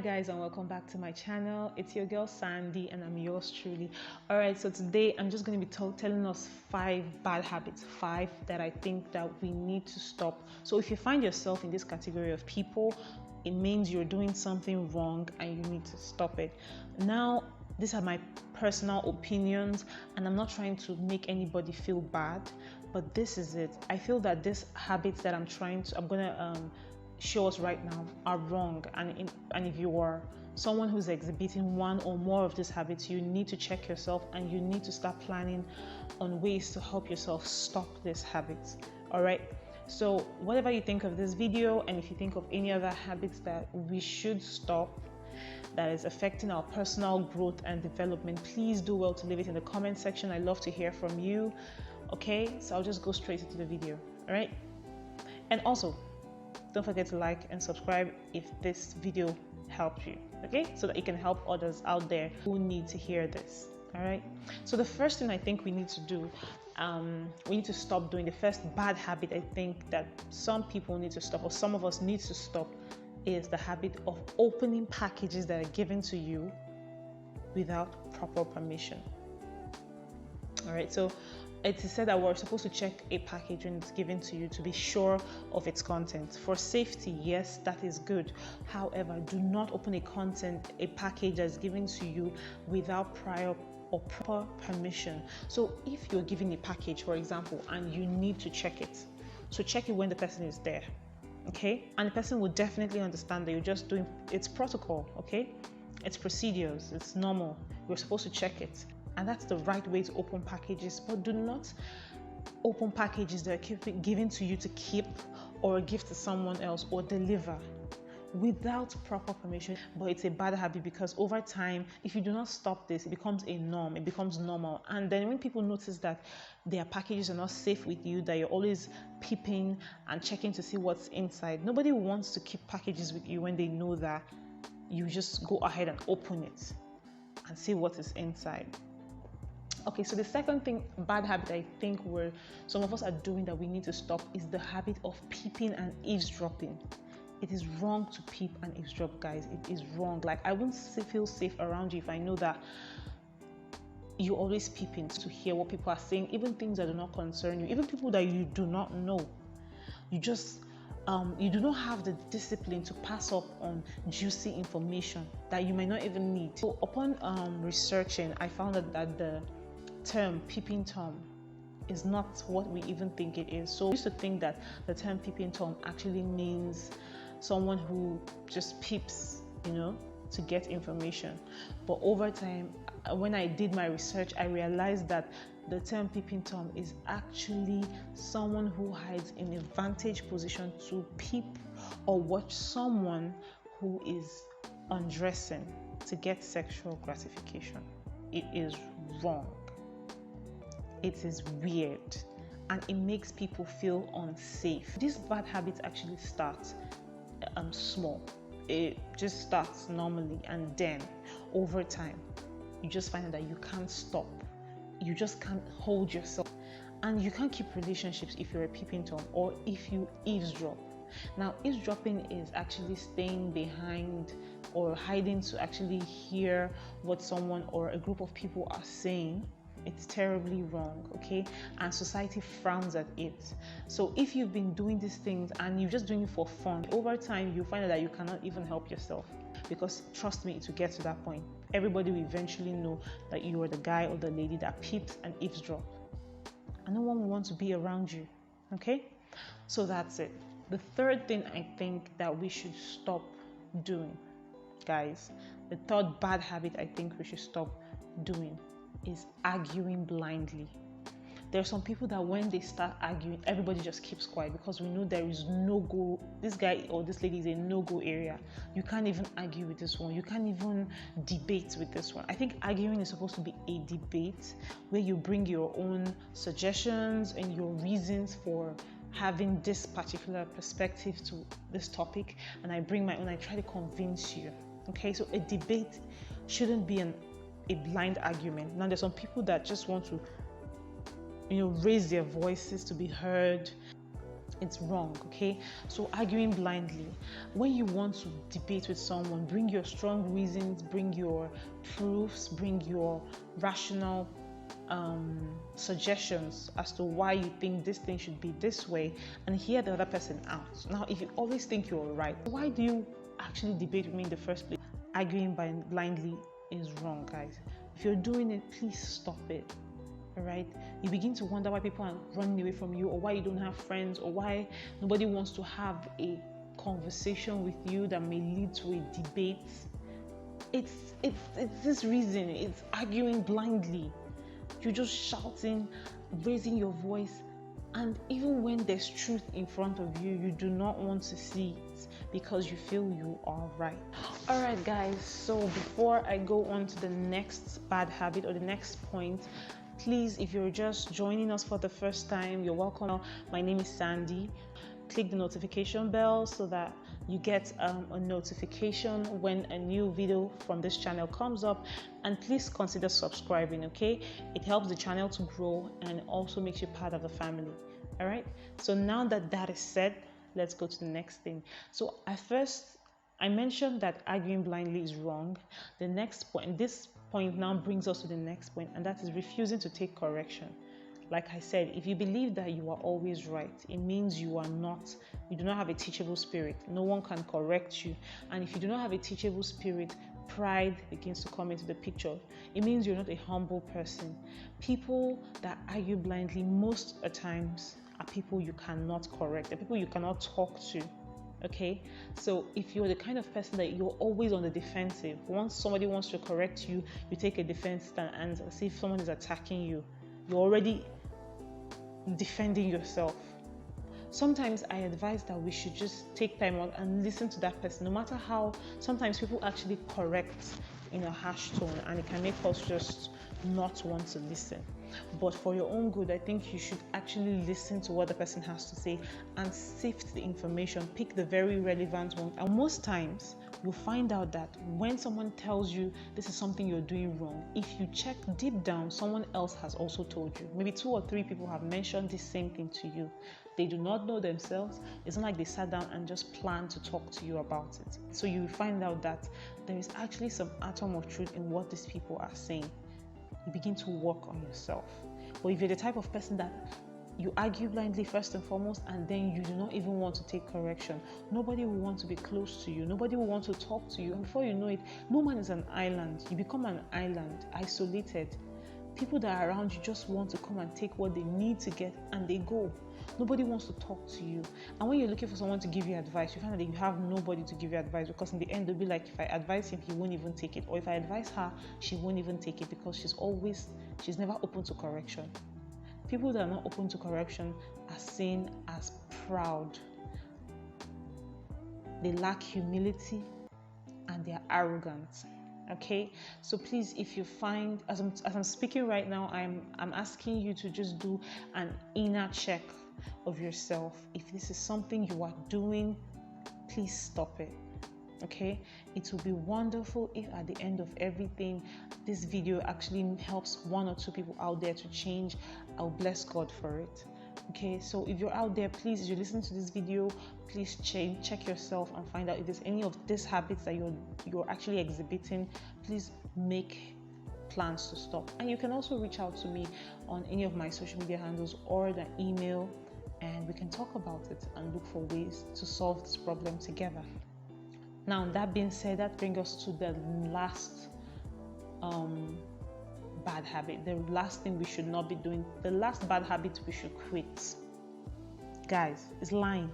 guys, and welcome back to my channel. It's your girl Sandy and I'm yours truly. All right, so today I'm just going to be telling us 5 bad habits, 5 that I think that we need to stop. So if you find yourself in this category of people, it means you're doing something wrong and you need to stop it. Now, these are my personal opinions and I'm not trying to make anybody feel bad, but this is it. I feel that these habits that I'm gonna show us right now are wrong, and if you are someone who's exhibiting one or more of these habits, you need to check yourself and you need to start planning on ways to help yourself stop these habits. All right, so whatever you think of this video, and if you think of any other habits that we should stop that is affecting our personal growth and development, please do well to leave it in the comment section. I love to hear from you. Okay, so I'll just go straight into the video. All right, and also don't forget to like and subscribe if this video helped you, okay, so that you can help others out there who need to hear this. All right, so the first thing I think we need to do, we need to stop doing, the first bad habit I think that some people need to stop, or some of us need to stop, is the habit of opening packages that are given to you without proper permission. All right, so it is said that we're supposed to check a package when it's given to you to be sure of its content. For safety, yes, that is good. However, do not open a package that's given to you without prior or proper permission. So if you're given a package, for example, and you need to check it, so check it when the person is there, okay? And the person will definitely understand that you're just doing, it's protocol, okay? It's procedures, it's normal. You're supposed to check it. And that's the right way to open packages, but do not open packages that are given to you to keep or give to someone else or deliver without proper permission. But it's a bad habit, because over time, if you do not stop this, it becomes a norm, it becomes normal. And then when people notice that their packages are not safe with you, that you're always peeping and checking to see what's inside, nobody wants to keep packages with you when they know that you just go ahead and open it and see what is inside. Okay, so the second thing, bad habit I think some of us are doing that we need to stop, is the habit of peeping and eavesdropping. It is wrong to peep and eavesdrop, guys. It is wrong. Like, I wouldn't feel safe around you if I know that you always peeping to hear what people are saying, even things that do not concern you, even people that you do not know. You just you do not have the discipline to pass up on juicy information that you might not even need. So upon researching, I found out that the term peeping Tom is not what we even think it is. So I used to think that the term peeping Tom actually means someone who just peeps, to get information. But over time, when I did my research, I realized that the term peeping Tom is actually someone who hides in a vantage position to peep or watch someone who is undressing to get sexual gratification. It is wrong. It is weird, and it makes people feel unsafe. These bad habits actually start small. It just starts normally, and then over time you just find that you can't stop. You just can't hold yourself, and you can't keep relationships if you're a peeping Tom or if you eavesdrop. Now, eavesdropping is actually staying behind or hiding to actually hear what someone or a group of people are saying. It's terribly wrong, okay? And society frowns at it. So if you've been doing these things and you're just doing it for fun, over time you'll find out that you cannot even help yourself. Because trust me, to get to that point, everybody will eventually know that you are the guy or the lady that peeps and eavesdrop. And no one will want to be around you, okay? So that's it. The third thing I think that we should stop doing, guys, the third bad habit I think we should stop doing is arguing blindly. There are some people that when they start arguing, everybody just keeps quiet, because we know there is no go. This guy or this lady is a no-go area. You can't even argue with this one. You can't even debate with this one. I think arguing is supposed to be a debate where you bring your own suggestions and your reasons for having this particular perspective to this topic, and I bring my own. I try to convince you. Okay, so a debate shouldn't be a blind argument. Now, there's some people that just want to raise their voices to be heard. It's wrong. Okay, so arguing blindly, when you want to debate with someone, bring your strong reasons, bring your proofs, bring your rational suggestions as to why you think this thing should be this way, and hear the other person out. Now, if you always think you're right, why do you actually debate with me in the first place? Arguing blindly is wrong, guys. If you're doing it, please stop it. All right, you begin to wonder why people are running away from you, or why you don't have friends, or why nobody wants to have a conversation with you that may lead to a debate. It's this reason. It's arguing blindly. You're just shouting, raising your voice, and even when there's truth in front of you, you do not want to see it because you feel you are right. All right, guys, so before I go on to the next bad habit or the next point, please, if you're just joining us for the first time, you're welcome. My name is Sandy. Click the notification bell so that you get a notification when a new video from this channel comes up, and please consider subscribing. Okay, it helps the channel to grow and also makes you part of the family. All right, so now that that is said, let's go to the next thing. So I mentioned that arguing blindly is wrong. The next point, this point now brings us to the next point, and that is refusing to take correction. Like I said, if you believe that you are always right, it means you do not have a teachable spirit. No one can correct you. And if you do not have a teachable spirit, pride begins to come into the picture. It means you're not a humble person. People that argue blindly most of the times are people you cannot correct. They're people you cannot talk to. Okay, so if you're the kind of person that you're always on the defensive, once somebody wants to correct you, you take a defense stand, and see if someone is attacking you, you're already defending yourself. Sometimes I advise that we should just take time out and listen to that person, no matter how sometimes people actually correct in a harsh tone, and it can make us just not want to listen. But for your own good, I think you should actually listen to what the person has to say and sift the information, pick the very relevant one. And most times you'll find out that when someone tells you this is something you're doing wrong, if you check deep down, someone else has also told you. Maybe 2 or 3 people have mentioned the same thing to you. They do not know themselves. It's not like they sat down and just planned to talk to you about it. So you will find out that there is actually some atom of truth in what these people are saying. You begin to work on yourself. But if you're the type of person that you argue blindly first and foremost, and then you do not even want to take correction, nobody will want to be close to you. Nobody will want to talk to you. And before you know it, no man is an island. You become an island, isolated. People that are around you just want to come and take what they need to get, and they go. Nobody wants to talk to you. And when you're looking for someone to give you advice, you find that you have nobody to give you advice, because in the end they'll be like, if I advise him, he won't even take it. Or if I advise her, she won't even take it, because she's never open to correction. People that are not open to correction are seen as proud. They lack humility and they're arrogant. Okay, so please, if you find, as I'm speaking right now, I'm asking you to just do an inner check of yourself. If this is something you are doing, please stop it. Okay, it will be wonderful if at the end of everything this video actually helps 1 or 2 people out there to change. I'll bless God for it. Okay, so if you're out there, please, if you listen to this video, please check yourself and find out if there's any of these habits that you're actually exhibiting. Please make plans to stop. And you can also reach out to me on any of my social media handles or the email, and we can talk about it and look for ways to solve this problem together. Now, that being said, that brings us to the last bad habit, the last thing we should not be doing, the last bad habit we should quit, guys, is lying.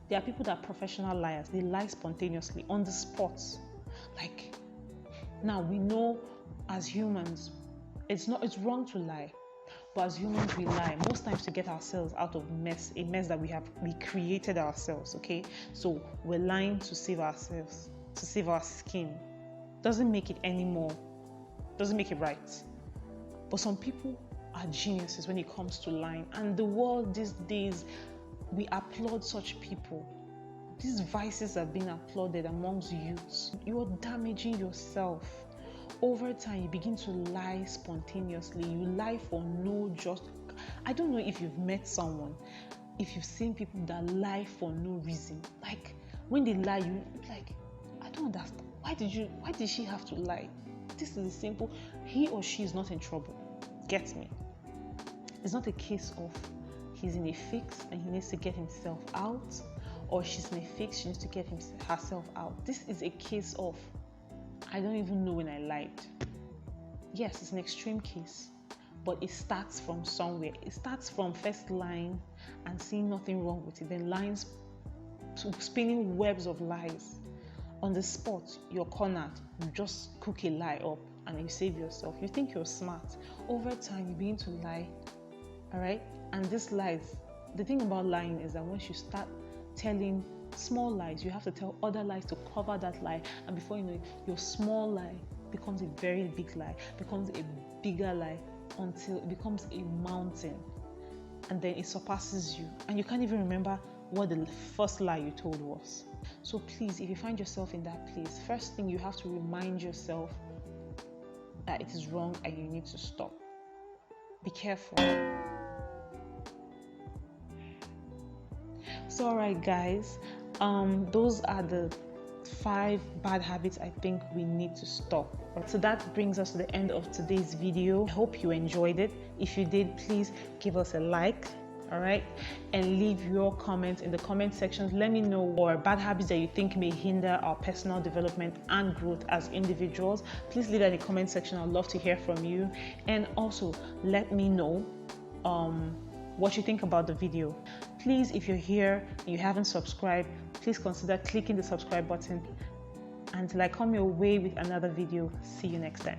There are people that are professional liars. They lie spontaneously on the spot. Like, now we know as humans, it's wrong to lie, but as humans we lie most times to get ourselves out of a mess that we created ourselves. Okay, so we're lying to save ourselves, to save our skin. Doesn't make it anymore. Doesn't make it right. But some people are geniuses when it comes to lying, and the world these days, we applaud such people. These vices are being applauded amongst youths. You're damaging yourself. Over time, you begin to lie spontaneously. You lie for no just. I don't know if you've met someone if you've seen people that lie for no reason, like when they lie, you like, I don't understand. Why did she have to lie? This is simple. He or she is not in trouble. Get me? It's not a case of he's in a fix and he needs to get himself out, or she's in a fix, she needs to get herself out. This is a case of, I don't even know when I lied. Yes, it's an extreme case, but it starts from somewhere. It starts from first lying and seeing nothing wrong with it, then lying, spinning webs of lies. On the spot, you're cornered, you just cook a lie up and you save yourself. You think you're smart. Over time, you begin to lie, all right? And these lies, the thing about lying is that once you start telling small lies, you have to tell other lies to cover that lie. And before you know it, your small lie becomes a very big lie, becomes a bigger lie, until it becomes a mountain. And then it surpasses you. And you can't even remember what the first lie you told was. So please, if you find yourself in that place, first thing you have to remind yourself that it is wrong and you need to stop. Be careful. So alright guys, those are the 5 bad habits I think we need to stop. So that brings us to the end of today's video. I hope you enjoyed it. If you did, please give us a like, all right, and leave your comments in the comment sections. Let me know what bad habits that you think may hinder our personal development and growth as individuals. Please leave that in the comment section. I'd love to hear from you. And also let me know what you think about the video. Please, if you're here and you haven't subscribed, please consider clicking the subscribe button. Until I come your way with another video, see you next time.